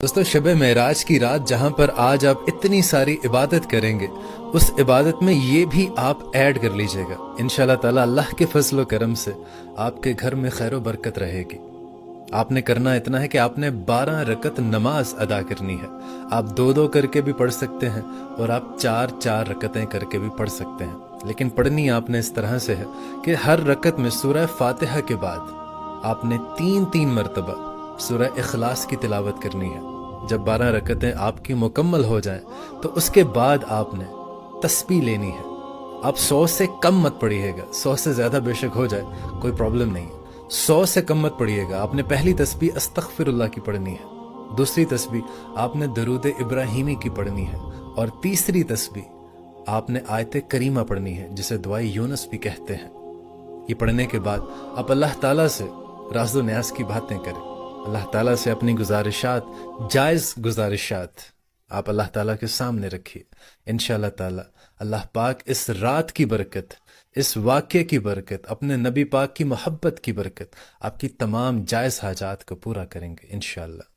دوستو، شب معراج کی رات جہاں پر آج آپ اتنی ساری عبادت کریں گے، اس عبادت میں یہ بھی آپ ایڈ کر لیجئے گا انشاءاللہ تعالی۔ اللہ کے فضل و کرم سے آپ کے گھر میں خیر و برکت رہے گی۔ آپ نے کرنا اتنا ہے کہ آپ نے 12 رکعت نماز ادا کرنی ہے۔ آپ 2 کر کے بھی پڑھ سکتے ہیں اور آپ 4 رکعتیں کر کے بھی پڑھ سکتے ہیں، لیکن پڑھنی آپ نے اس طرح سے ہے کہ ہر رکعت میں سورہ فاتحہ کے بعد آپ نے 3 مرتبہ سورہ اخلاص کی تلاوت کرنی ہے۔ جب 12 رکعتیں آپ کی مکمل ہو جائیں تو اس کے بعد آپ نے تسبیح لینی ہے۔ آپ 100 سے کم مت پڑھیے گا، 100 سے زیادہ بے شک ہو جائے کوئی پرابلم نہیں، 100 سے کم مت پڑھیے گا۔ آپ نے پہلی تسبیح استغفر اللہ کی پڑھنی ہے، دوسری تسبیح آپ نے درود ابراہیمی کی پڑھنی ہے، اور تیسری تسبیح آپ نے آیت کریمہ پڑھنی ہے جسے دعائے یونس بھی کہتے ہیں۔ یہ پڑھنے کے بعد آپ اللہ تعالیٰ سے راز و نیاز کی باتیں کریں، اللہ تعالیٰ سے اپنی گزارشات، جائز گزارشات آپ اللہ تعالیٰ کے سامنے رکھیے۔ انشاءاللہ تعالیٰ اللہ پاک اس رات کی برکت، اس واقعے کی برکت، اپنے نبی پاک کی محبت کی برکت آپ کی تمام جائز حاجات کو پورا کریں گے انشاءاللہ۔